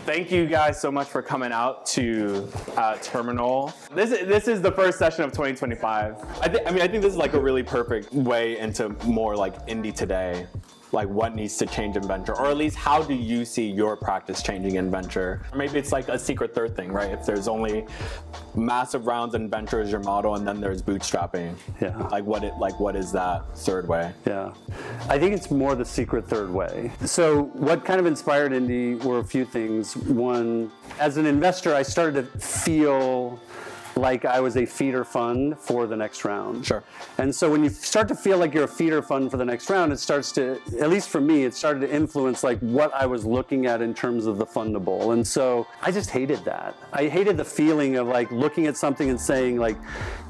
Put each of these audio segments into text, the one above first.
Thank you guys so much for coming out to Terminal. This is the first session of 2025. I think this is like a really perfect way into more like indie today. Like what needs to change in venture, or at least how do you see your practice changing in venture? Or maybe it's like a secret third thing, right? If there's only massive rounds in venture is your model, and then there's bootstrapping. Yeah. What is that third way? Yeah, I think it's more the secret third way. So what kind of inspired indie were a few things. One, as an investor, I started to feel like I was a feeder fund for the next round. Sure. And so when you start to feel like you're a feeder fund for the next round, it starts to, at least for me, it started to influence like what I was looking at in terms of the fundable. And so I just hated that. I hated the feeling of like looking at something and saying like,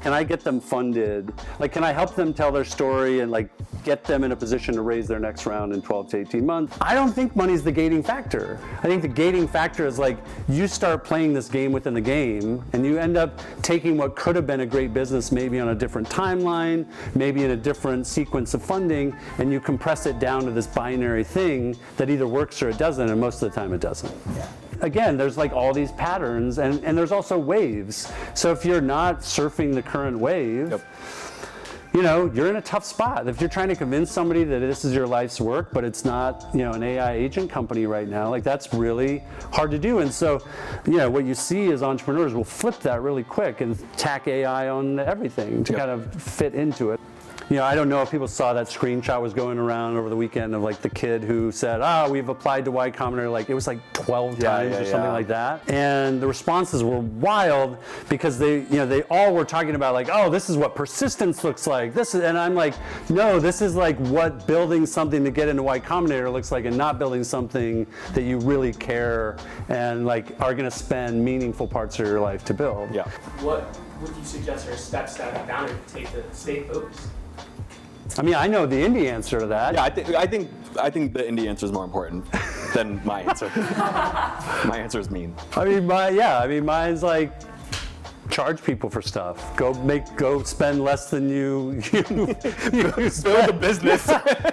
can I get them funded? Like, can I help them tell their story and like get them in a position to raise their next round in 12 to 18 months? I don't think money's the gating factor. I think the gating factor is like you start playing this game within the game and you end up taking what could have been a great business maybe on a different timeline, maybe in a different sequence of funding, and you compress it down to this binary thing that either works or it doesn't, and most of the time it doesn't. Yeah. Again, there's like all these patterns, and there's also waves. So if you're not surfing the current wave, Yep. You know, you're in a tough spot. If you're trying to convince somebody that this is your life's work, but it's not, you know, an AI agent company right now, like that's really hard to do. And so, you know, what you see is entrepreneurs will flip that really quick and tack AI on everything to Yep. kind of fit into it. You know, I don't know if people saw that screenshot was going around over the weekend of like the kid who said, we've applied to Y Combinator, like it was like 12 times or something like that. And the responses were wild because they all were talking about like, this is what persistence looks like. And I'm like, no, this is like what building something to get into Y Combinator looks like, and not building something that you really care and like are going to spend meaningful parts of your life to build. Yeah. What would you suggest are steps that a founder could take to stay focused? I mean, I know the indie answer to that. Yeah, I think the indie answer is more important than my answer. My answer is mean. I mean, mine's like charge people for stuff. Go spend less than you Build a business.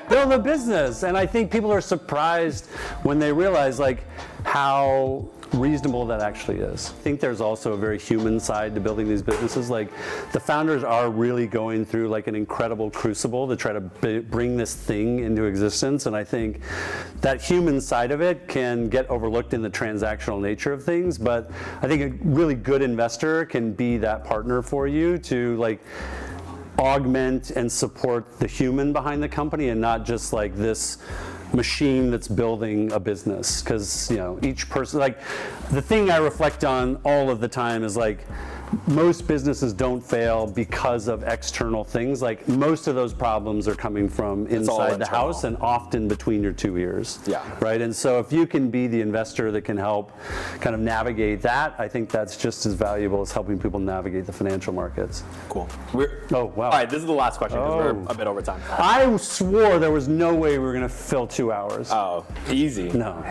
Build a business. And I think people are surprised when they realize like how reasonable that actually is. I think there's also a very human side to building these businesses. Like the founders are really going through like an incredible crucible to try to bring this thing into existence. And I think that human side of it can get overlooked in the transactional nature of things. But I think a really good investor can be that partner for you to like augment and support the human behind the company and not just like this machine that's building a business. Because, you know, each person, like the thing I reflect on all of the time is like most businesses don't fail because of external things. Like most of those problems are coming from inside the house and often between your two ears. Yeah. Right. And so if you can be the investor that can help kind of navigate that, I think that's just as valuable as helping people navigate the financial markets. Cool. Oh, wow. All right, this is the last question because we're a bit over time. I swore there was no way we were going to fill 2 hours. Oh, easy. No.